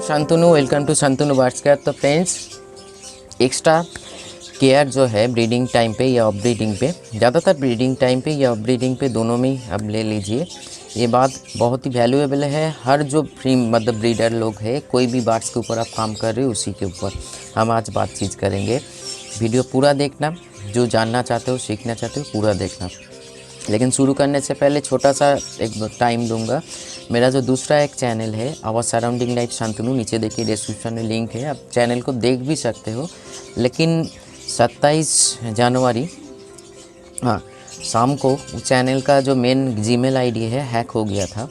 Shantanu, welcome to Shantanu birds care. तो friends, extra care जो है ब्रीडिंग टाइम पे या ऑफ ब्रीडिंग पे, ज़्यादातर ब्रीडिंग टाइम पे या ऑफ ब्रीडिंग पे दोनों में अब ले लीजिए। ये बात बहुत ही वैल्यूएबल है। हर जो फ्री मतलब ब्रीडर लोग है, कोई भी बर्ड्स के ऊपर आप काम कर रहे हो उसी के ऊपर हम आज बातचीत करेंगे। वीडियो पूरा देखना, जो जानना चाहते हो सीखना चाहते हो पूरा देखना। लेकिन शुरू करने से पहले छोटा सा एक टाइम दूंगा। मेरा जो दूसरा एक चैनल है आवर सराउंडिंग लाइफ शांतनु, नीचे देखिए डिस्क्रिप्शन में लिंक है, आप चैनल को देख भी सकते हो। लेकिन 27 जनवरी शाम को चैनल का जो मेन जीमेल आईडी है हैक हो गया था,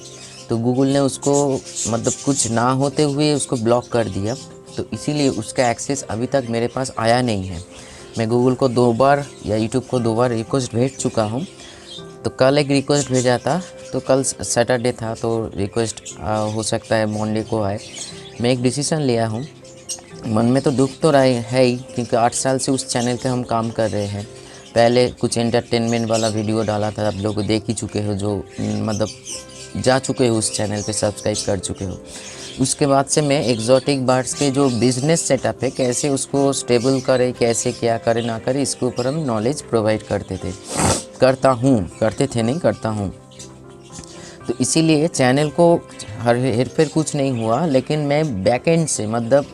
तो गूगल ने उसको मतलब कुछ ना होते हुए उसको ब्लॉक कर दिया। तो इसीलिए उसका एक्सेस अभी तक मेरे पास आया नहीं है। मैं गूगल को 2 बार या यूट्यूब को 2 बार रिक्वेस्ट भेज चुका हूँ। तो कल एक रिक्वेस्ट भेजा था, तो कल सैटरडे था, तो रिक्वेस्ट हो सकता है मंडे को आए। मैं एक डिसीज़न लिया हूँ। मन में तो दुख तो रहा है ही, क्योंकि 8 साल से उस चैनल पे हम काम कर रहे हैं। पहले कुछ एंटरटेनमेंट वाला वीडियो डाला था, आप लोग देख ही चुके हो, जो मतलब जा चुके हो उस चैनल पे, सब्सक्राइब कर चुके हो। उसके बाद से मैं एक्जॉटिक बर्ड्स के जो बिज़नेस सेटअप है, कैसे उसको स्टेबल करे, कैसे क्या करे ना करे, इसके ऊपर हम नॉलेज प्रोवाइड करते हूँ। तो इसीलिए चैनल को हेर फेर कुछ नहीं हुआ। लेकिन मैं बैकएंड से मतलब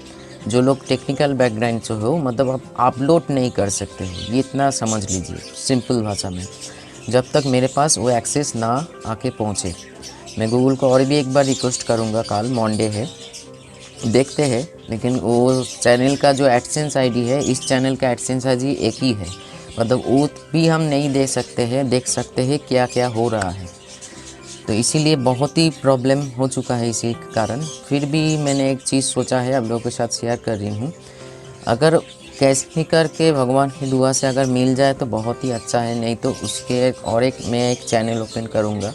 जो लोग टेक्निकल बैकग्राउंड से हो, मतलब आप अपलोड नहीं कर सकते हो, ये इतना समझ लीजिए सिंपल भाषा में, जब तक मेरे पास वो एक्सेस ना आके पहुँचे। मैं गूगल को और भी एक बार रिक्वेस्ट करूँगा, कल मंडे है, देखते हैं। लेकिन वो चैनल का जो एडसेंस आईडी है, इस चैनल का एडसेंस आईडी एक ही है, मतलब वो भी हम नहीं देख सकते हैं क्या क्या हो रहा है। तो इसीलिए बहुत ही प्रॉब्लम हो चुका है इसी कारण। फिर भी मैंने एक चीज़ सोचा है, आप लोगों के साथ शेयर कर रही हूँ। अगर कैसे भी करके भगवान की दुआ से अगर मिल जाए तो बहुत ही अच्छा है, नहीं तो उसके मैं एक चैनल ओपन करूँगा।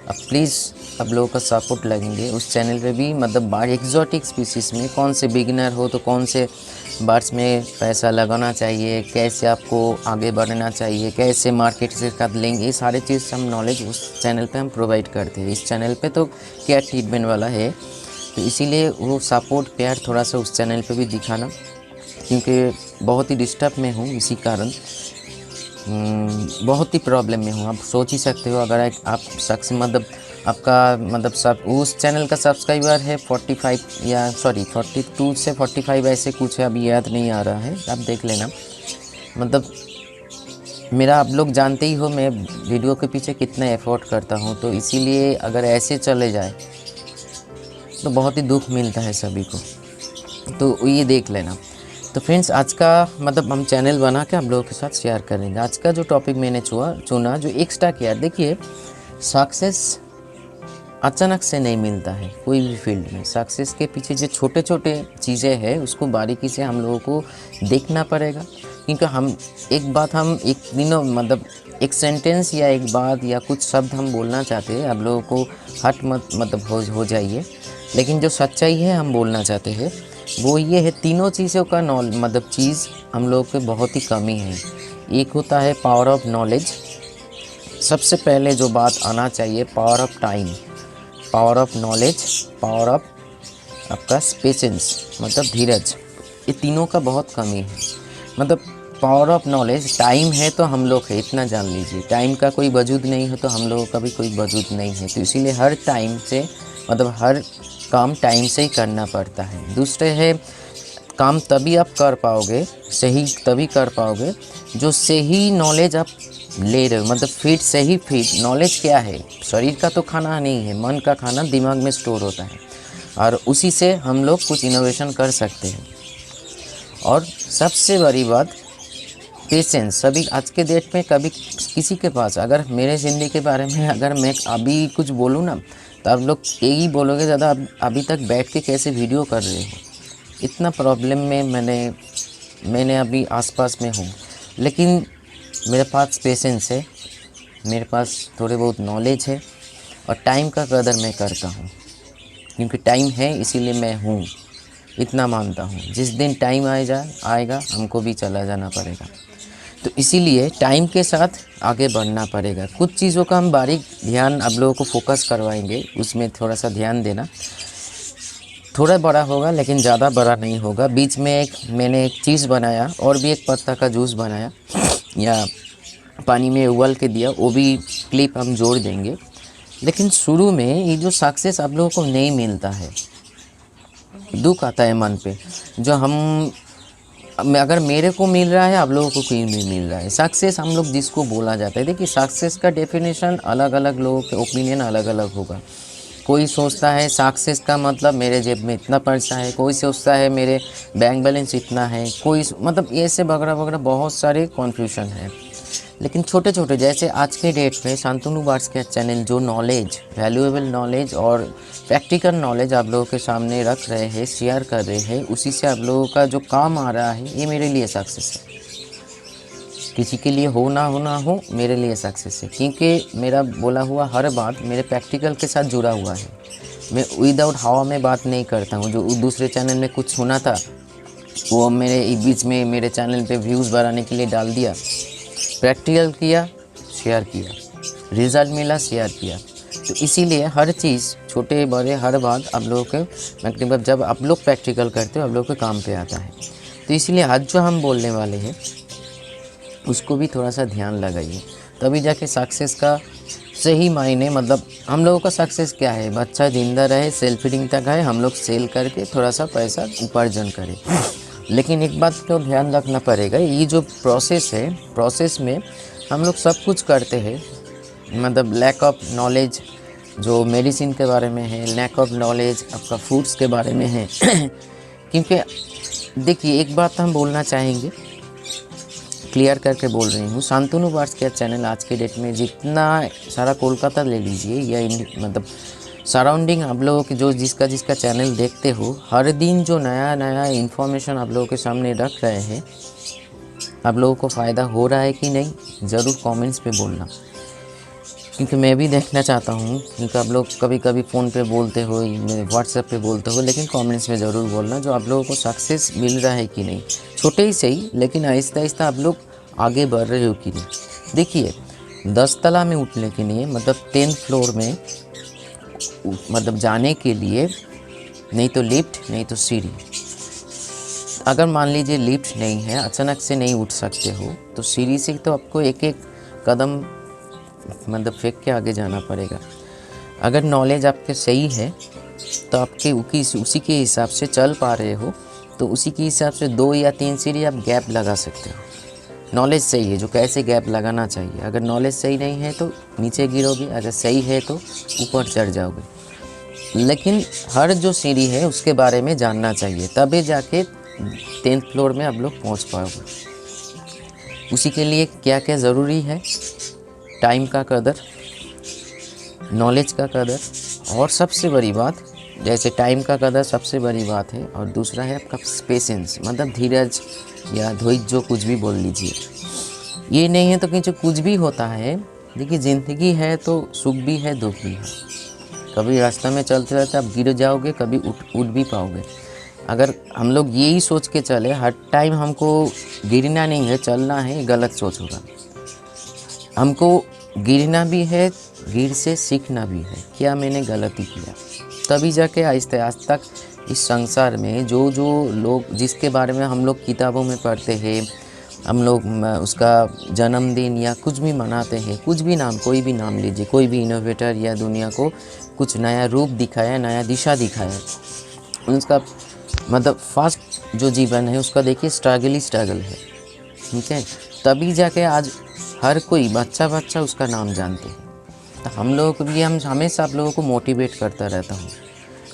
अब प्लीज़ आप लोगों का सपोर्ट लगेंगे उस चैनल पे भी। मतलब बर्ड एक्जॉटिक स्पीसीज़ में कौन से बिगिनर हो तो कौन से बर्ड्स में पैसा लगाना चाहिए, कैसे आपको आगे बढ़ना चाहिए, कैसे मार्केट से कर लेंगे, ये सारे चीज़ हम नॉलेज उस चैनल पे हम प्रोवाइड करते हैं। इस चैनल पे तो केयर ट्रीटमेंट वाला है, तो इसीलिए वो सपोर्ट प्यार थोड़ा सा उस चैनल पे भी दिखाना, क्योंकि बहुत ही डिस्टर्ब में हूँ इसी कारण, बहुत ही प्रॉब्लम में हूँ। आप सोच ही सकते हो, अगर आप शख्स मतलब आपका मतलब सब उस चैनल का सब्सक्राइबर है 42 से 45 ऐसे कुछ है, अभी याद नहीं आ रहा है, आप देख लेना। मतलब मेरा आप लोग जानते ही हो मैं वीडियो के पीछे कितना एफर्ट करता हूँ, तो इसीलिए अगर ऐसे चले जाए तो बहुत ही दुख मिलता है सभी को, तो ये देख लेना। तो फ्रेंड्स, आज का मतलब हम चैनल बना के आप लोगों के साथ शेयर करेंगे। आज का जो टॉपिक मैंने चुना जो एक्स्ट्रा केयर, देखिए सक्सेस अचानक से नहीं मिलता है कोई भी फील्ड में। सक्सेस के पीछे जो छोटे छोटे चीज़ें हैं उसको बारीकी से हम लोगों को देखना पड़ेगा। क्योंकि हम एक दिनों मतलब एक सेंटेंस या एक बात या कुछ शब्द हम बोलना चाहते हैं, आप लोगों को हट मत मतलब हो जाइए। लेकिन जो सच्चाई है हम बोलना चाहते हैं वो ये है, तीनों चीज़ों का मतलब चीज़ हम लोग के बहुत ही कमी है। एक होता है पावर ऑफ नॉलेज, सबसे पहले जो बात आना चाहिए power of time, power of knowledge, power of आपका पेशेंस मतलब धीरज, ये तीनों का बहुत कमी है। मतलब पावर ऑफ नॉलेज, टाइम है तो हम लोग है, इतना जान लीजिए। टाइम का कोई वजूद नहीं है तो हम लोगों का भी कोई वजूद नहीं है, तो इसीलिए हर टाइम से मतलब हर काम टाइम से ही करना पड़ता है। दूसरे है काम तभी आप कर पाओगे, सही तभी कर पाओगे जो सही नॉलेज आप ले रहे हो। मतलब फिट नॉलेज क्या है, शरीर का तो खाना नहीं है, मन का खाना दिमाग में स्टोर होता है, और उसी से हम लोग कुछ इनोवेशन कर सकते हैं। और सबसे बड़ी बात पेशेंस। सभी आज के डेट में कभी किसी के पास, अगर मेरे ज़िंदगी के बारे में अगर मैं अभी कुछ बोलूँ ना, तो आप लोग यही बोलोगे ज़्यादा अभी तक बैठ के कैसे वीडियो कर रहे हो। इतना प्रॉब्लम में मैंने अभी आसपास में हूँ। लेकिन मेरे पास पेशेंस है, मेरे पास थोड़े बहुत नॉलेज है, और टाइम का कदर मैं करता हूँ। क्योंकि टाइम है इसीलिए मैं हूँ, इतना मानता हूँ। जिस दिन टाइम आएगा हमको भी चला जाना पड़ेगा। तो इसीलिए टाइम के साथ आगे बढ़ना पड़ेगा। कुछ चीज़ों का हम बारीक ध्यान आप लोगों को फोकस करवाएंगे, उसमें थोड़ा सा ध्यान देना। थोड़ा बड़ा होगा लेकिन ज़्यादा बड़ा नहीं होगा। बीच में मैंने एक चीज़ बनाया और भी एक पत्ता का जूस बनाया या पानी में उबाल के दिया, वो भी क्लिप हम जोड़ देंगे। लेकिन शुरू में ये जो सक्सेस आप लोगों को नहीं मिलता है, दुख आता है मन पे। जो अगर मेरे को मिल रहा है, आप लोगों को क्यों नहीं मिल रहा है। सक्सेस हम लोग जिसको बोला जाता है, देखिए सक्सेस का डेफिनेशन अलग अलग लोगों के ओपिनियन अलग अलग होगा। कोई सोचता है सक्सेस का मतलब मेरे जेब में इतना पैसा है, कोई सोचता है मेरे बैंक बैलेंस इतना है, कोई मतलब ये से वगैरह वगैरह बहुत सारे कन्फ्यूजन है। लेकिन छोटे छोटे जैसे आज के डेट में शांतनु बार्स के चैनल जो नॉलेज, वैल्यूएबल नॉलेज और प्रैक्टिकल नॉलेज आप लोगों के सामने रख रहे हैं, शेयर कर रहे हैं, उसी से आप लोगों का जो काम आ रहा है, ये मेरे लिए सक्सेस है। किसी के लिए हो ना हो, मेरे लिए सक्सेस है। क्योंकि मेरा बोला हुआ हर बात मेरे प्रैक्टिकल के साथ जुड़ा हुआ है। मैं विदाउट हवा में बात नहीं करता हूँ। जो दूसरे चैनल में कुछ सुना था वो मेरे बीच में मेरे चैनल पे व्यूज़ बढ़ाने के लिए डाल दिया। प्रैक्टिकल किया, शेयर किया, रिज़ल्ट मिला, शेयर किया। तो इसीलिए हर चीज़ छोटे बड़े हर बात आप लोगों के मतलब जब आप लोग प्रैक्टिकल करते हो आप लोगों के काम पे आता है। तो इसीलिए आज जो हम बोलने वाले हैं उसको भी थोड़ा सा ध्यान लगाइए, तभी जाके सक्सेस का सही मायने मतलब हम लोगों का सक्सेस क्या है, बच्चा ज़िंदा रहे, सेल्फ फीडिंग तक आए, हम लोग सेल करके थोड़ा सा पैसा उपार्जन करें। लेकिन एक बात को ध्यान रखना पड़ेगा, ये जो प्रोसेस है, प्रोसेस में हम लोग सब कुछ करते हैं, मतलब लैक ऑफ नॉलेज जो मेडिसिन के बारे में है, लैक ऑफ नॉलेज आपका फूड्स के बारे में है। क्योंकि देखिए एक बात हम बोलना चाहेंगे, क्लियर करके बोल रही हूँ, शांतनु बार्स के चैनल आज के डेट में जितना सारा कोलकाता ले लीजिए या मतलब सराउंडिंग आप लोगों के जो जिसका चैनल देखते हो, हर दिन जो नया नया इन्फॉर्मेशन आप लोगों के सामने रख रहे हैं, आप लोगों को फ़ायदा हो रहा है कि नहीं, ज़रूर कमेंट्स पे बोलना। क्योंकि मैं भी देखना चाहता हूँ, क्योंकि आप लोग कभी कभी फ़ोन पे बोलते हो, व्हाट्सएप पे बोलते हो, लेकिन कमेंट्स में ज़रूर बोलना जो आप लोगों को सक्सेस मिल रहा है कि नहीं। छोटे ही सही, लेकिन आहिस्ता आहिस्ता आप लोग आगे बढ़ रहे हो कि नहीं। देखिए 10 तला में उठने के लिए मतलब 10th फ्लोर में मतलब जाने के लिए नहीं तो लिफ्ट नहीं तो सीढ़ी। अगर मान लीजिए लिफ्ट नहीं है, अचानक से नहीं उठ सकते हो, तो सीढ़ी से तो आपको एक एक कदम मतलब फेंक के आगे जाना पड़ेगा। अगर नॉलेज आपके सही है तो आपके उसी के हिसाब से चल पा रहे हो, तो उसी के हिसाब से 2 या 3 सीढ़ी आप गैप लगा सकते हो। नॉलेज सही है जो कैसे गैप लगाना चाहिए। अगर नॉलेज सही नहीं है तो नीचे गिरोगे, अगर सही है तो ऊपर चढ़ जाओगे। लेकिन हर जो सीढ़ी है उसके बारे में जानना चाहिए, तभी जाके 10th फ्लोर में आप लोग पहुंच पाओगे। उसी के लिए क्या क्या ज़रूरी है, टाइम का कदर, नॉलेज का कदर, और सबसे बड़ी बात, जैसे टाइम का कदर सबसे बड़ी बात है, और दूसरा है आपका पेशेंस, मतलब धीरज या धैर्य, जो कुछ भी बोल लीजिए। ये नहीं है तो कुछ भी होता है। देखिए ज़िंदगी है तो सुख भी है दुख भी है। कभी रास्ता में चलते रहते आप गिर जाओगे, कभी उठ भी पाओगे। अगर हम लोग यही सोच के चले हर टाइम हमको गिरना नहीं है, चलना है, गलत सोच होगा। हमको गिरना भी है, गिर से सीखना भी है, क्या मैंने गलती किया, तभी जाके आहिस्ते आहिस्ते तक इस संसार में जो लोग जिसके बारे में हम लोग किताबों में पढ़ते हैं, हम लोग उसका जन्मदिन या कुछ भी मनाते हैं, कुछ भी नाम, कोई भी नाम लीजिए, कोई भी इनोवेटर या दुनिया को कुछ नया रूप दिखाया, नया दिशा दिखाया, उसका मतलब फर्स्ट जो जीवन है उसका देखिए स्ट्रगल ही स्ट्रगल है, ठीक है। तभी जाके आज हर कोई बच्चा उसका नाम जानते हैं। तो हम लोगों को भी, हम हमेशा आप लोगों को मोटिवेट करता रहता हूँ।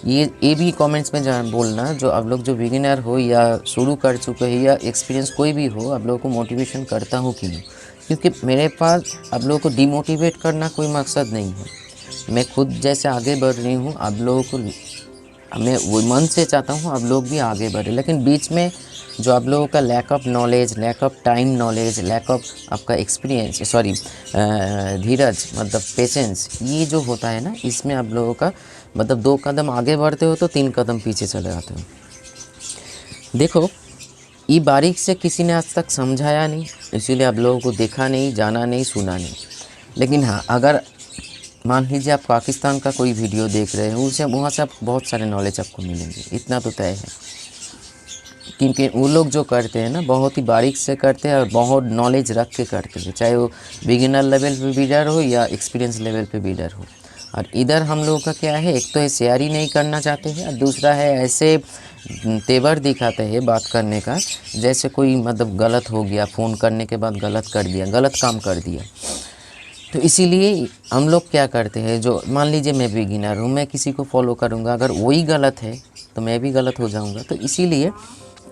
ये भी कमेंट्स में बोलना, जो आप लोग जो बिगिनर हो या शुरू कर चुके हैं या एक्सपीरियंस कोई भी हो, आप लोगों को मोटिवेशन करता हूँ कि नहीं। क्योंकि मेरे पास आप लोगों को डिमोटिवेट करना कोई मकसद नहीं है। मैं खुद जैसे आगे बढ़ रही हूँ, आप लोगों को मैं वो मन से चाहता हूँ आप लोग भी आगे बढ़े। लेकिन बीच में जो आप लोगों का lack of knowledge, lack of time knowledge, lack of आपका एक्सपीरियंस, सॉरी धीरज मतलब पेशेंस, ये जो होता है ना, इसमें आप लोगों का मतलब 2 कदम आगे बढ़ते हो तो 3 कदम पीछे चले जाते हो। देखो ये बारीक से किसी ने आज तक समझाया नहीं, इसीलिए आप लोगों को देखा नहीं, जाना नहीं, सुना नहीं। लेकिन हाँ, अगर मान लीजिए आप पाकिस्तान का कोई वीडियो देख रहे हो, उसे वहाँ से आप बहुत सारे नॉलेज आपको मिलेंगे, इतना तो तय है। क्योंकि वो लोग जो करते हैं ना बहुत ही बारीक से करते हैं और बहुत नॉलेज रख के करते हैं, चाहे वो बिगिनर लेवल पे बिल्डर हो या एक्सपीरियंस लेवल पे बिल्डर हो। और इधर हम लोगों का क्या है, एक तो है शेयर ही नहीं करना चाहते हैं और दूसरा है ऐसे तेवर दिखाते हैं बात करने का जैसे कोई मतलब गलत हो गया, फ़ोन करने के बाद गलत कर दिया, गलत काम कर दिया। तो इसीलिए हम लोग क्या करते हैं, जो मान लीजिए मैं बिगिनर हूँ, मैं किसी को फॉलो करूँगा, अगर वही गलत है तो मैं भी गलत हो जाऊँगा। तो इसीलिए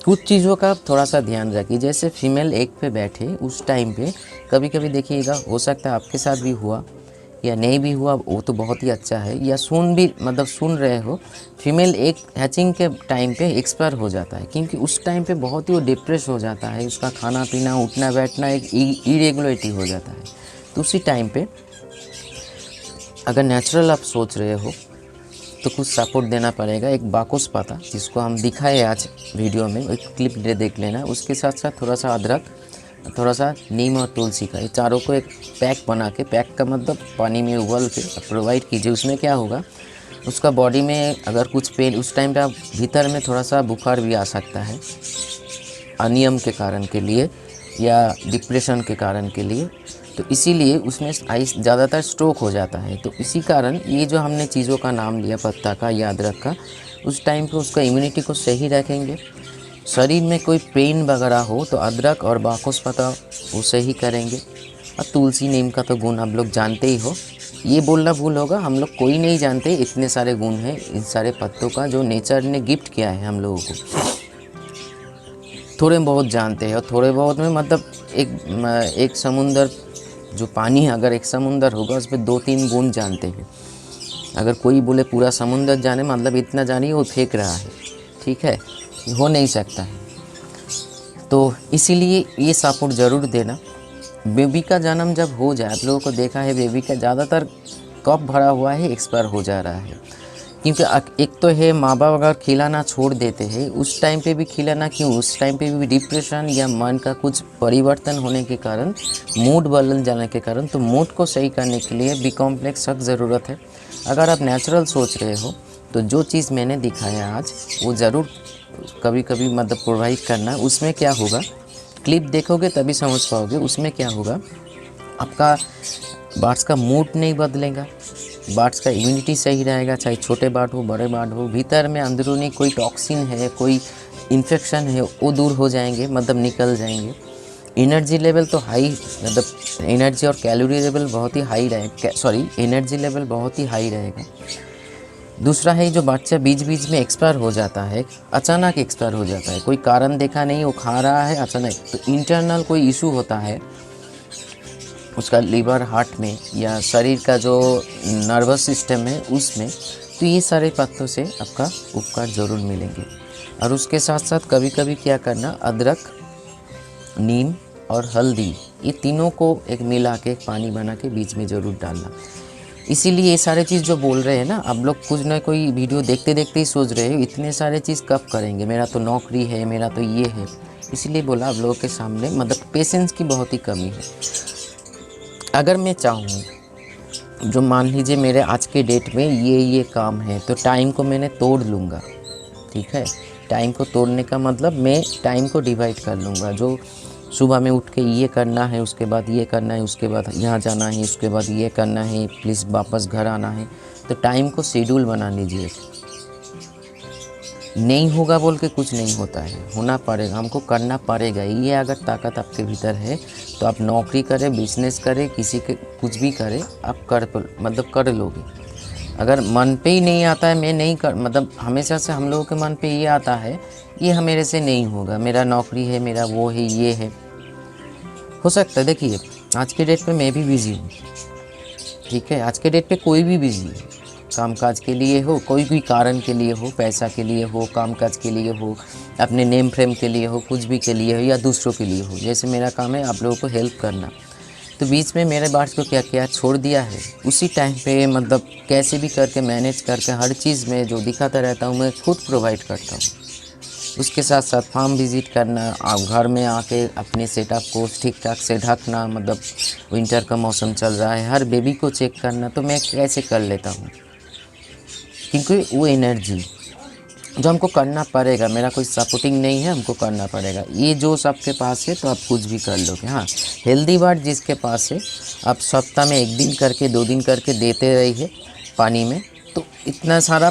कुछ चीज़ों का थोड़ा सा ध्यान रखिए। जैसे फीमेल एक पे बैठे उस टाइम पे कभी कभी देखिएगा, हो सकता है आपके साथ भी हुआ या नहीं भी हुआ, वो तो बहुत ही अच्छा है, या सुन रहे हो, फीमेल एक हैचिंग के टाइम पे एक्सपायर हो जाता है। क्योंकि उस टाइम पे बहुत ही वो डिप्रेस हो जाता है, उसका खाना पीना उठना बैठना एक इरेगुलरिटी हो जाता है। तो उसी टाइम पे अगर नेचुरल आप सोच रहे हो तो कुछ सपोर्ट देना पड़ेगा। एक बाकोस पाता जिसको हम दिखाए आज वीडियो में, एक क्लिप देख लेना। उसके साथ साथ थोड़ा सा अदरक, थोड़ा सा नीम और तुलसी का, ये चारों को एक पैक बना के, पैक का मतलब पानी में उबाल के प्रोवाइड कीजिए। उसमें क्या होगा, उसका बॉडी में अगर कुछ पेन, उस टाइम पे आप भीतर में थोड़ा सा बुखार भी आ सकता है अनियम के कारण के लिए या डिप्रेशन के कारण के लिए, तो इसीलिए उसमें आइस ज़्यादातर स्ट्रोक हो जाता है। तो इसी कारण ये जो हमने चीज़ों का नाम लिया, पत्ता का या अदरक का, उस टाइम पे उसका इम्यूनिटी को सही रखेंगे। शरीर में कोई पेन वगैरह हो तो अदरक और बाकोस पत्ता वो सही करेंगे। और तुलसी नीम का तो गुण आप लोग जानते ही हो, ये बोलना भूल होगा, हम लोग कोई नहीं जानते इतने सारे गुण हैं इन सारे पत्तों का जो नेचर ने गिफ्ट किया है हम लोगों को। थोड़े बहुत जानते हैं, और थोड़े बहुत में मतलब एक समुंदर जो पानी है, अगर एक समुंदर होगा उस पर 2-3 बूंद जानते हैं। अगर कोई बोले पूरा समुंदर जाने, मतलब इतना जानिए वो फेंक रहा है, ठीक है, हो नहीं सकता है। तो इसीलिए ये सपोर्ट ज़रूर देना। बेबी का जन्म जब हो जाए, आप लोगों को देखा है बेबी का ज़्यादातर कप भरा हुआ है, एक्सपायर हो जा रहा है। क्योंकि एक तो है माँ बाप अगर खिलाना छोड़ देते हैं, उस टाइम पे भी खिलाना क्यों, उस टाइम पे भी डिप्रेशन या मन का कुछ परिवर्तन होने के कारण, मूड बदल जाने के कारण, तो मूड को सही करने के लिए बी कॉम्प्लेक्स सख्त ज़रूरत है। अगर आप नेचुरल सोच रहे हो तो जो चीज़ मैंने दिखाया आज वो ज़रूर कभी कभी मतलब प्रोवाइड करना। उसमें क्या होगा, क्लिप देखोगे तभी समझ पाओगे। उसमें क्या होगा, आपका बार्ड्स का मूड नहीं बदलेगा, बार्ड्स का इम्यूनिटी सही रहेगा, चाहे छोटे बार्ड हो बड़े बार्ड हो। भीतर में अंदरूनी कोई टॉक्सिन है, कोई इन्फेक्शन है, वो दूर हो जाएंगे, मतलब निकल जाएंगे। एनर्जी लेवल तो हाई, मतलब एनर्जी और कैलोरी लेवल बहुत ही हाई रहेगा, एनर्जी लेवल बहुत ही हाई रहेगा। दूसरा है जो बच्चा बीच बीच में एक्सपायर हो जाता है, अचानक एक्सपायर हो जाता है, कोई कारण देखा नहीं, वो खा रहा है अचानक, तो इंटरनल कोई इशू होता है उसका लीवर, हार्ट में, या शरीर का जो नर्वस सिस्टम है उसमें, तो ये सारे पत्तों से आपका उपकार ज़रूर मिलेंगे। और उसके साथ साथ कभी कभी क्या करना, अदरक, नीम और हल्दी, ये तीनों को एक मिला के पानी बना के बीच में ज़रूर डालना। इसीलिए ये सारे चीज़ जो बोल रहे हैं ना, आप लोग कुछ ना कोई वीडियो देखते देखते ही सोच रहे हो इतने सारे चीज़ कब करेंगे, मेरा तो नौकरी है, मेरा तो ये है। इसीलिए बोला आप लोगों के सामने, मतलब पेशेंस की बहुत ही कमी है। अगर मैं चाहूँ, जो मान लीजिए मेरे आज के डेट में ये काम है, तो टाइम को मैंने तोड़ लूँगा, ठीक है। टाइम को तोड़ने का मतलब मैं टाइम को डिवाइड कर लूँगा। जो सुबह में उठ के ये करना है, उसके बाद ये करना है, उसके बाद यहाँ जाना है, उसके बाद ये करना है, प्लीज़ वापस घर आना है, तो टाइम को शेड्यूल बना लीजिए। नहीं होगा बोल के कुछ नहीं होता है, होना पड़ेगा, हमको करना पड़ेगा। ये अगर ताकत आपके भीतर है तो आप नौकरी करें, बिजनेस करें, किसी के कुछ भी करें, आप कर लोगे। अगर मन पे ही नहीं आता है, मैं नहीं कर, मतलब हमेशा से हम लोगों के मन पे ये आता है, ये मेरे से नहीं होगा, मेरा नौकरी है, मेरा वो है, ये है। हो सकता है, देखिए आज के डेट पे मैं भी बिज़ी हूँ, ठीक है, आज के डेट पे कोई भी बिज़ी है, कामकाज के लिए हो, कोई भी कारण के लिए हो, पैसा के लिए हो, कामकाज के लिए हो, अपने नेम फ्रेम के लिए हो, कुछ भी के लिए हो, या दूसरों के लिए हो। जैसे मेरा काम है आप लोगों को हेल्प करना, तो बीच में मेरे बार्ड्स को क्या किया, छोड़ दिया है। उसी टाइम पे मतलब कैसे भी करके मैनेज करके हर चीज़ में जो दिखाता रहता हूँ, मैं खुद प्रोवाइड करता हूँ। उसके साथ साथ फार्म विज़िट करना, आप घर में आके अपने सेटअप को ठीक ठाक से ढकना, मतलब विंटर का मौसम चल रहा है, हर बेबी को चेक करना, तो मैं कैसे कर लेता हूँ, क्योंकि वो एनर्जी जो हमको करना पड़ेगा, मेरा कोई सपोर्टिंग नहीं है, हमको करना पड़ेगा। ये जो सबके पास है तो आप कुछ भी कर लोगे। हाँ, हेल्दी बर्ड जिसके पास है, आप सप्ताह में 1 दिन करके 2 दिन करके देते रहिए पानी में, तो इतना सारा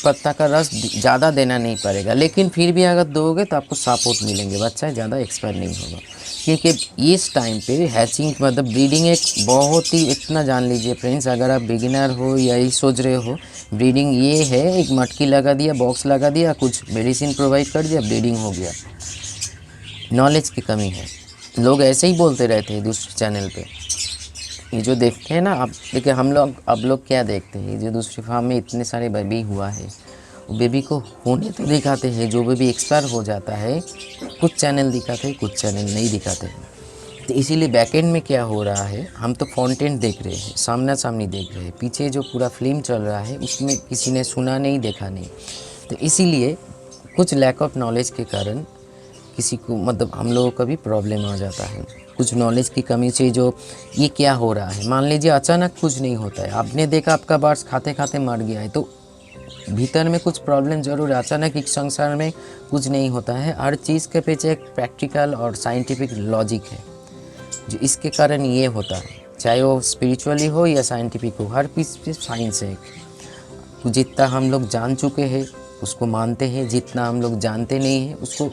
पत्ता का रस ज़्यादा देना नहीं पड़ेगा। लेकिन फिर भी अगर दोगे तो आपको सपोर्ट मिलेंगे, बच्चा ज़्यादा एक्सपायर नहीं होगा। क्योंकि इस टाइम पे हैचिंग मतलब ब्रीडिंग एक बहुत ही, इतना जान लीजिए फ्रेंड्स, अगर आप बिगिनर हो या यही सोच रहे हो, ब्रीडिंग ये है, एक मटकी लगा दिया, बॉक्स लगा दिया, कुछ मेडिसिन प्रोवाइड कर दिया, ब्रीडिंग हो गया। नॉलेज की कमी है, लोग ऐसे ही बोलते रहते हैं दूसरे चैनल पे। ये जो देखते हैं ना आप, देखिए हम लोग, अब लोग क्या देखते हैं, जो दूसरी फार्म में इतने सारे बेबी हुआ है, वो बेबी को होने तो दिखाते हैं, जो बेबी एक्सपायर हो जाता है कुछ चैनल दिखाते हैं, कुछ चैनल नहीं दिखाते हैं। तो इसीलिए बैकएंड में क्या हो रहा है, हम तो कंटेंट देख रहे हैं, सामना सामनी देख रहे हैं, पीछे जो पूरा फिल्म चल रहा है उसमें किसी ने सुना नहीं, देखा नहीं। तो इसीलिए कुछ लैक ऑफ नॉलेज के कारण किसी को, मतलब हम लोगों का भी प्रॉब्लम आ जाता है, कुछ नॉलेज की कमी से। जो ये क्या हो रहा है, मान लीजिए अचानक कुछ नहीं होता है, आपने देखा आपका बर्ड्स खाते खाते मर गया है, तो भीतर में कुछ प्रॉब्लम ज़रूर है। अचानक एक संसार में कुछ नहीं होता है, हर चीज़ के पीछे एक प्रैक्टिकल और साइंटिफिक लॉजिक है, जो इसके कारण ये होता है, चाहे वो स्पिरिचुअली हो या साइंटिफिक हो, हर चीज़ पे साइंस है। जितना हम लोग जान चुके हैं उसको मानते हैं, जितना हम लोग जानते नहीं हैं उसको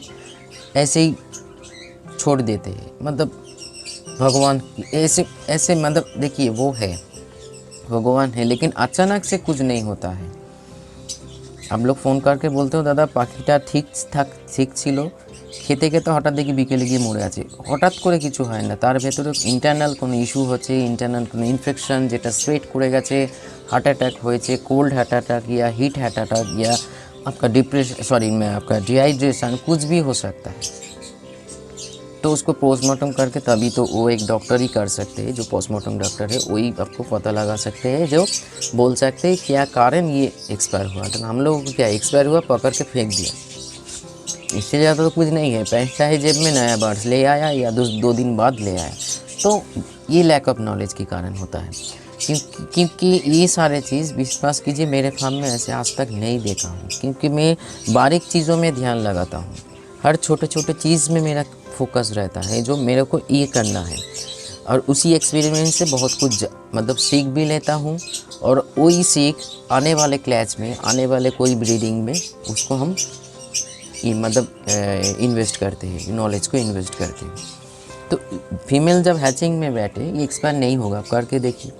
ऐसे ही छोड़ देते हैं। मतलब भगवान ऐसे ऐसे, मतलब देखिए वो है, भगवान है, लेकिन अचानक से कुछ नहीं होता है। आप लोग फ़ोन करके बोलते हो दादा পাখিটা ঠিক ছিল, খেতে খেতে হঠাৎ দেখি বিকেলে গিয়ে মরে আছে। হঠাৎ করে কিছু হয় না, তার ভেতরে ইন্টারনাল কোনো ইস্যু হচ্ছে, ইন্টারনাল কোনো ইনফেকশন, যেটা স্প্রেড করে গেছে, हार्ट अटैक হয়েছে, कोल्ड हार्ट अटैक या हीट हार्ट अटैक या आपका आपका डिहाइड्रेशन, कुछ भी हो सकता है। तो उसको पोस्टमार्टम करके तभी तो वो एक डॉक्टर ही कर सकते हैं, जो पोस्टमार्टम डॉक्टर है वही आपको पता लगा सकते हैं, जो बोल सकते हैं क्या कारण ये एक्सपायर हुआ। तो हम लोगों को क्या एक्सपायर हुआ, पकड़ के फेंक दिया, इससे ज़्यादा तो कुछ नहीं है। पैसा है जेब में, नया बर्ड्स ले आया या 2 दिन बाद ले आया, तो ये लैक ऑफ नॉलेज के कारण होता है। क्योंकि ये सारे चीज़ विश्वास कीजिए मेरे फार्म में ऐसे आज तक नहीं देखा हूँ, क्योंकि मैं बारीक चीज़ों में ध्यान लगाता हूँ, हर छोटे छोटे चीज़ में मेरा फोकस रहता है, जो मेरे को ये करना है, और उसी एक्सपेरिमेंट से बहुत कुछ मतलब सीख भी लेता हूँ, और वही सीख आने वाले क्लैच में, आने वाले कोई ब्रीडिंग में उसको हम मतलब इन्वेस्ट करते हैं, नॉलेज को इन्वेस्ट करते हैं। तो फीमेल जब हैचिंग में बैठे, ये एक्सपायर नहीं होगा, करके देखिए,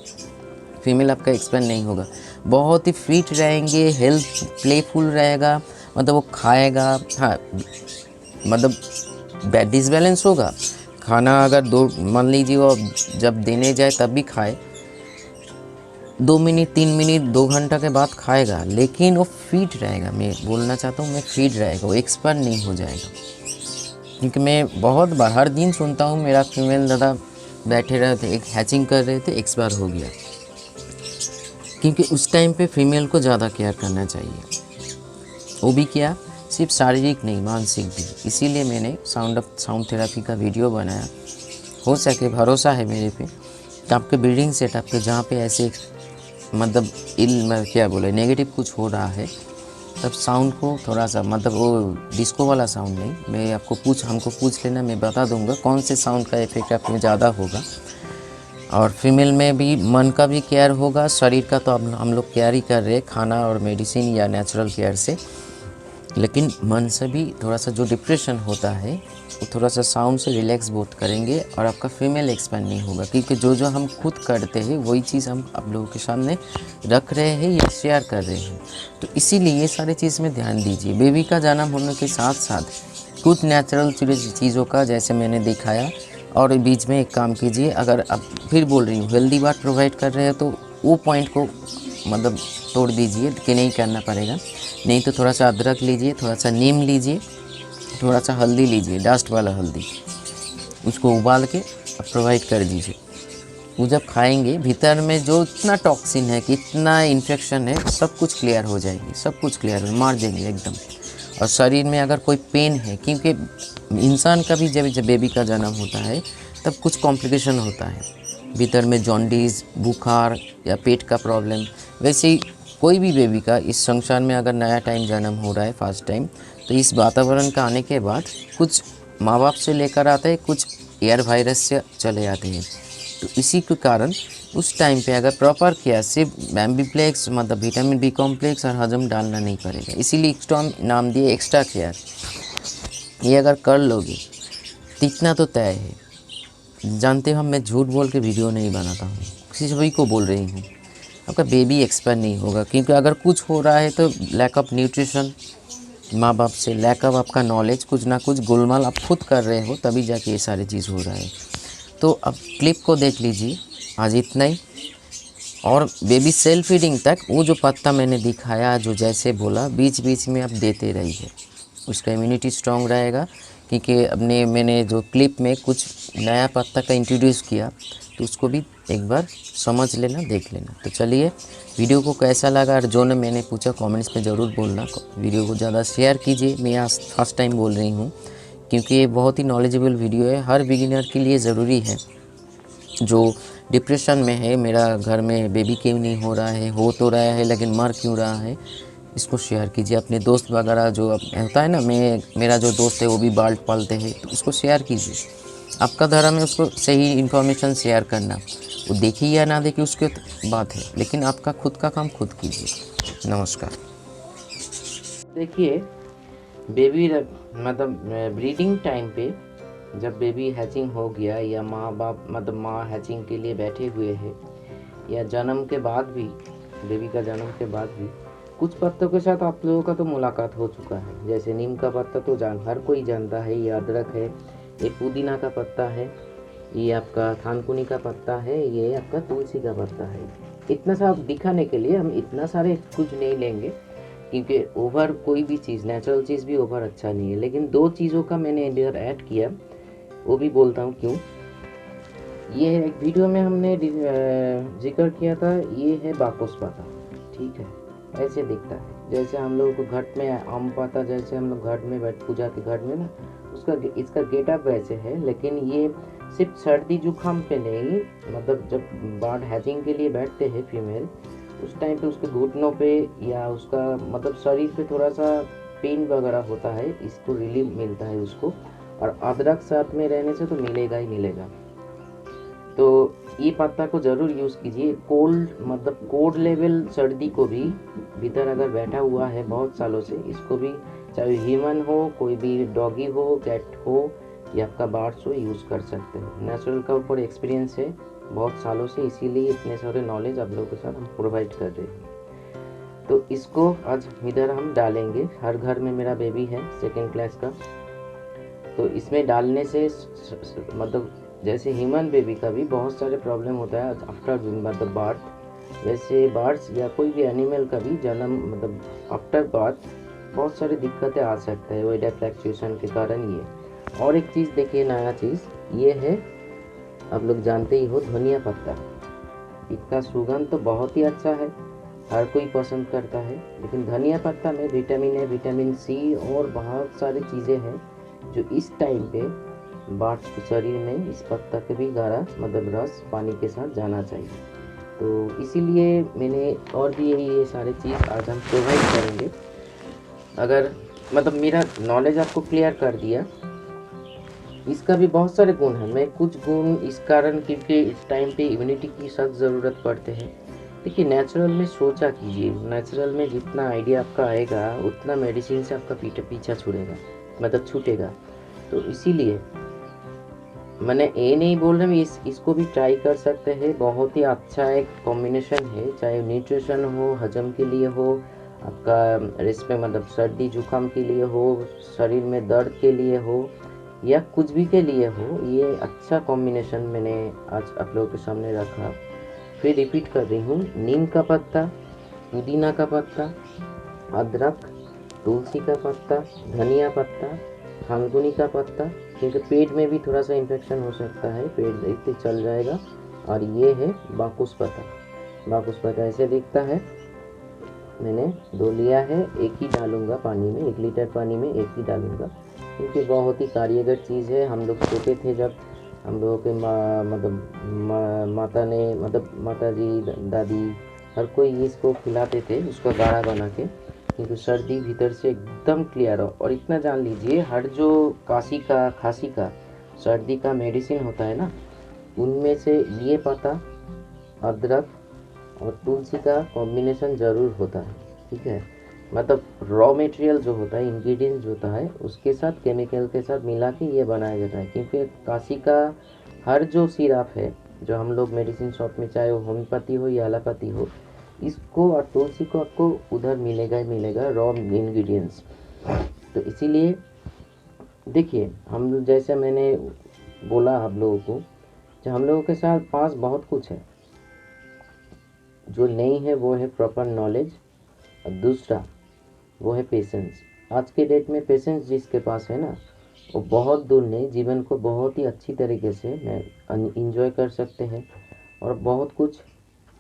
फीमेल आपका एक्सपायर नहीं होगा, बहुत ही फिट रहेंगे, हेल्थ प्लेफुल रहेगा, मतलब वो खाएगा। हाँ, मतलब डिसबैलेंस होगा, खाना अगर मान लीजिए वो जब देने जाए तब भी खाए, 2 मिनट 3 मिनट 2 घंटा के बाद खाएगा, लेकिन वो फिट रहेगा। मैं बोलना चाहता हूँ, मैं फिट रहेगा, वो एक्सपायर नहीं हो जाएगा। क्योंकि मैं बहुत बार हर दिन सुनता हूँ, मेरा फीमेल दादा बैठे रहे थे, एक हैचिंग कर रहे थे, एक्सपायर हो गया। क्योंकि उस टाइम पे फीमेल को ज़्यादा केयर करना चाहिए, वो भी क्या, सिर्फ शारीरिक नहीं, मानसिक भी। इसीलिए मैंने साउंड थेरेपी का वीडियो बनाया। हो सके, भरोसा है मेरे पे, तो आपके ब्रीडिंग सेटअप पे जहाँ पे ऐसे मतलब क्या बोले नेगेटिव कुछ हो रहा है, तब साउंड को थोड़ा सा, मतलब वो डिस्को वाला साउंड नहीं, मैं हमको पूछ लेना, मैं बता दूंगा कौन से साउंड का इफेक्ट आप में ज़्यादा होगा। और फीमेल में भी मन का भी केयर होगा, शरीर का तो अब हम लोग केयर ही कर रहे हैं, खाना और मेडिसिन या नेचुरल केयर से, लेकिन मन से भी थोड़ा सा जो डिप्रेशन होता है वो थोड़ा सा साउंड से रिलैक्स बहुत करेंगे, और आपका फीमेल एक्सपेंड नहीं होगा। क्योंकि जो हम खुद करते हैं वही चीज़ हम आप लोगों के सामने रख रहे हैं या शेयर कर रहे हैं। तो इसीलिए ये सारी चीज़ में ध्यान दीजिए। बेबी का जन्म होने के साथ साथ कुछ नेचुरल चीज़ों का, जैसे मैंने दिखाया, और बीच में एक काम कीजिए, अगर अब फिर बोल रही हूँ हेल्दी बात प्रोवाइड कर रहे हैं, तो वो पॉइंट को मतलब तोड़ दीजिए कि नहीं करना पड़ेगा। नहीं तो थोड़ा सा अदरक लीजिए, थोड़ा सा नीम लीजिए, थोड़ा सा हल्दी लीजिए, डस्ट वाला हल्दी, उसको उबाल के प्रोवाइड कर दीजिए। वो जब खाएंगे, भीतर में जो इतना टॉक्सिन है, कितना इन्फेक्शन है, सब कुछ क्लियर हो जाएगी, सब कुछ क्लियर हो, मार देंगे एकदम। और शरीर में अगर कोई पेन है, क्योंकि इंसान का भी जब बेबी का जन्म होता है तब कुछ कॉम्प्लिकेशन होता है, भीतर में जॉन्डिस, बुखार या पेट का प्रॉब्लम। वैसे ही कोई भी बेबी का इस संसार में अगर नया टाइम जन्म हो रहा है फर्स्ट टाइम, तो इस वातावरण का आने के बाद कुछ माँ बाप से लेकर आते हैं, कुछ एयर वायरस से चले आते हैं। तो इसी के कारण उस टाइम पे अगर प्रॉपर केयर, सिर्फ एम्बीप्लेक्स मतलब विटामिन बी कॉम्प्लेक्स और हजम डालना नहीं पड़ेगा, इसीलिए इसको हम नाम दिए एक्स्ट्रा केयर। ये अगर कर लोगे तो इतना तो तय है। जानते हो मैं झूठ बोल के वीडियो नहीं बनाता हूँ, किसी सभी को बोल रही हूँ, आपका बेबी एक्सपायर नहीं होगा। क्योंकि अगर कुछ हो रहा है तो लैक ऑफ न्यूट्रिशन, माँ बाप से लैक ऑफ आपका नॉलेज, कुछ ना कुछ गोलमाल आप खुद कर रहे हो, तभी जाके ये सारी चीज़ हो रहा है। तो अब क्लिप को देख लीजिए, आज इतना ही। और बेबी सेल्फ फीडिंग तक वो जो पत्ता मैंने दिखाया, जो जैसे बोला, बीच बीच में आप देते रहिए, उसका इम्यूनिटी स्ट्रॉन्ग रहेगा। क्योंकि मैंने जो क्लिप में कुछ नया पत्ता का इंट्रोड्यूस किया, तो उसको भी एक बार समझ लेना, देख लेना। तो चलिए, वीडियो को कैसा लगा और जो ने मैंने पूछा कमेंट्स में ज़रूर बोलना। वीडियो को ज़्यादा शेयर कीजिए, मैं आज फर्स्ट टाइम बोल रही हूँ, क्योंकि ये बहुत ही नॉलेजेबल वीडियो है, हर बिगिनर के लिए ज़रूरी है। जो डिप्रेशन में है, मेरा घर में बेबी क्यों नहीं हो रहा है, हो तो रहा है लेकिन मर क्यों रहा है, इसको शेयर कीजिए अपने दोस्त वगैरह। जो होता है ना, मेरा जो दोस्त है वो भी बाल पालते हैं, तो उसको शेयर कीजिए। आपका धर्म है उसको सही इन्फॉर्मेशन शेयर करना, वो देखिए या ना देखिए उसके बात है, लेकिन आपका खुद का काम खुद कीजिए। नमस्कार। देखिए, बेबी मतलब ब्रीडिंग टाइम पे जब बेबी हैचिंग हो गया, या माँ बाप मतलब माँ हैचिंग के लिए बैठे हुए हैं, या जन्म के बाद भी, बेबी का जन्म के बाद भी कुछ पत्तों के साथ आप लोगों का तो मुलाकात हो चुका है। जैसे नीम का पत्ता तो हर कोई जानता है, ये अदरक है, ये पुदीना का पत्ता है, ये आपका थानकुनी का पत्ता है, ये आपका तुलसी का पत्ता है। इतना सा दिखाने के लिए हम इतना सारे कुछ नहीं लेंगे, क्योंकि ओवर कोई भी चीज़, नेचुरल चीज़ भी ओवर अच्छा नहीं है। लेकिन दो चीज़ों का मैंने इधर ऐड किया, वो भी बोलता हूँ क्यों। ये एक वीडियो में हमने जिक्र किया था, ये है बाकोस पत्ता, ठीक है। ऐसे दिखता है जैसे हम लोग को घट में आम पाता, जैसे हम लोग घट में बैठ पूजा के घट में ना, इसका गेटअप वैसे है। लेकिन ये सिर्फ सर्दी जुकाम पे नहीं, मतलब जब बर्ड हैचिंग के लिए बैठते हैं फीमेल, उस टाइम पे उसके घुटनों पे या उसका मतलब शरीर पे थोड़ा सा पेन वगैरह होता है, इसको रिलीफ मिलता है उसको। और अदरक साथ में रहने से तो मिलेगा ही मिलेगा। तो ये पत्ता को ज़रूर यूज़ कीजिए। कोल्ड मतलब कोल्ड लेवल सर्दी को भी भीतर अगर बैठा हुआ है बहुत सालों से, इसको भी चाहे ह्यूमन हो, कोई भी डॉगी हो, कैट हो, या आपका बर्ड्स हो, यूज़ कर सकते हैं। नेचुरल का ऊपर एक्सपीरियंस है बहुत सालों से, इसीलिए इतने सारे नॉलेज आप लोगों के साथ हम प्रोवाइड कर रहे हैं। तो इसको आज इधर हम डालेंगे। हर घर में मेरा बेबी है 2nd क्लास का, तो इसमें डालने से मतलब जैसे ह्यूमन बेबी का भी बहुत सारे प्रॉब्लम होता है आफ्टर मतलब बर्थ, वैसे बर्ड्स या कोई भी एनिमल का भी जन्म मतलब आफ्टर बर्थ बहुत सारी दिक्कतें आ सकते हैं वेदर फ्लक्चुएशन के कारण। ये और एक चीज़ देखिए, नया चीज़ ये है, आप लोग जानते ही हो, धनिया पत्ता। इसका सुगंध तो बहुत ही अच्छा है, हर कोई पसंद करता है। लेकिन धनिया पत्ता में विटामिन ए, विटामिन सी और बहुत सारी चीज़ें हैं जो इस टाइम पे बर्ड्स के शरीर में इस पत्ता के भी गाढ़ा मतलब रस पानी के साथ जाना चाहिए। तो इसीलिए मैंने और भी ये सारे चीज़ आज हम प्रोवाइड करेंगे। अगर मतलब मेरा नॉलेज आपको क्लियर कर दिया, इसका भी बहुत सारे गुण हैं। मैं कुछ गुण इस कारण, क्योंकि इस टाइम पे इम्यूनिटी की सख्त ज़रूरत पड़ते हैं। देखिए, नेचुरल में सोचा कीजिए, नेचुरल में जितना आइडिया आपका आएगा उतना मेडिसिन से आपका पीछा छूटेगा, मतलब छूटेगा। तो इसीलिए मैंने ये नहीं बोल रहा, इसको भी ट्राई कर सकते हैं। बहुत ही अच्छा एक कॉम्बिनेशन है, चाहे न्यूट्रिशन हो, हजम के लिए हो, आपका रेस्ट में मतलब सर्दी जुकाम के लिए हो, शरीर में दर्द के लिए हो, या कुछ भी के लिए हो, ये अच्छा कॉम्बिनेशन मैंने आज आप लोगों के सामने रखा। फिर रिपीट कर रही हूँ, नीम का पत्ता, पुदीना का पत्ता, अदरक, तुलसी का पत्ता, धनिया पत्ता, थानकुनी का पत्ता, क्योंकि पेट में भी थोड़ा सा इन्फेक्शन हो सकता है, पेट देखते चल जाएगा। और ये है बाकुस पत्ता। बाकुस पत्ता ऐसे दिखता है, मैंने 2 लिया है, एक ही डालूँगा पानी में, 1 लीटर पानी में एक ही डालूँगा, क्योंकि बहुत ही कार्यगर चीज़ है। हम लोग छोटे थे जब हम लोगों के माता ने माता जी दादी हर कोई इसको खिलाते थे, उसका गाढ़ा बना के, क्योंकि सर्दी भीतर से एकदम क्लियर हो। और इतना जान लीजिए, हर जो काशी का खांसी का सर्दी का मेडिसिन होता है ना, उनमें से ये पत्ता, अदरक और तुलसी का कॉम्बिनेशन ज़रूर होता है, ठीक है। मतलब रॉ मटेरियल जो होता है, इंग्रेडिएंट्स जो होता है, उसके साथ केमिकल के साथ मिला के ये बनाया जाता है। क्योंकि काशी का हर जो सिरप है, जो हम लोग मेडिसिन शॉप में, चाहे वो होम्योपैथी हो या एलोपैथी हो, इसको और तुलसी को आपको उधर मिलेगा ही मिलेगा, रॉ इंग्रेडिएंट्स। तो इसीलिए देखिए, हम जैसे मैंने बोला आप लोगों को, जो हम लोगों के साथ पास बहुत कुछ है, जो नहीं है वो है प्रॉपर नॉलेज, और दूसरा वो है पेशेंस। आज के डेट में पेशेंस जिसके पास है ना, वो बहुत दूर नहीं, जीवन को बहुत ही अच्छी तरीके से इंजॉय कर सकते हैं और बहुत कुछ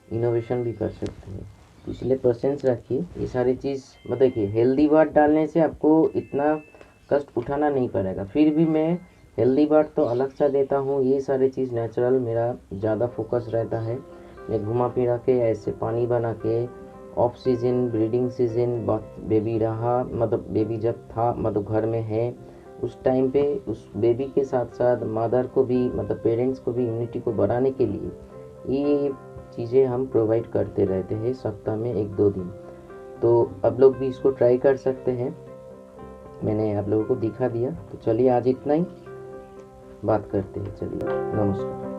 इनोवेशन भी कर सकते हैं। तो इसलिए पेशेंस रखिए। ये सारी चीज़ देखिए, हेल्दी बात डालने से आपको इतना कष्ट उठाना नहीं पड़ेगा। फिर भी मैं हेल्दी बात तो अलग सा देता हूँ, ये सारी चीज़ नेचुरल मेरा ज़्यादा फोकस रहता है। मैं घुमा फिरा के ऐसे पानी बना के, off season, breeding season, baby रहा, बेबी जब था, घर में है, उस टाइम पे उस बेबी के साथ साथ मदर को भी, पेरेंट्स को भी इम्यूनिटी को बढ़ाने के लिए ये चीज़ें हम प्रोवाइड करते रहते हैं सप्ताह में 1-2 दिन। तो आप लोग भी इसको ट्राई कर सकते हैं। मैंने आप लोगों को दिखा दिया। तो चलिए आज इतना ही बात करते हैं। चलिए, नमस्कार।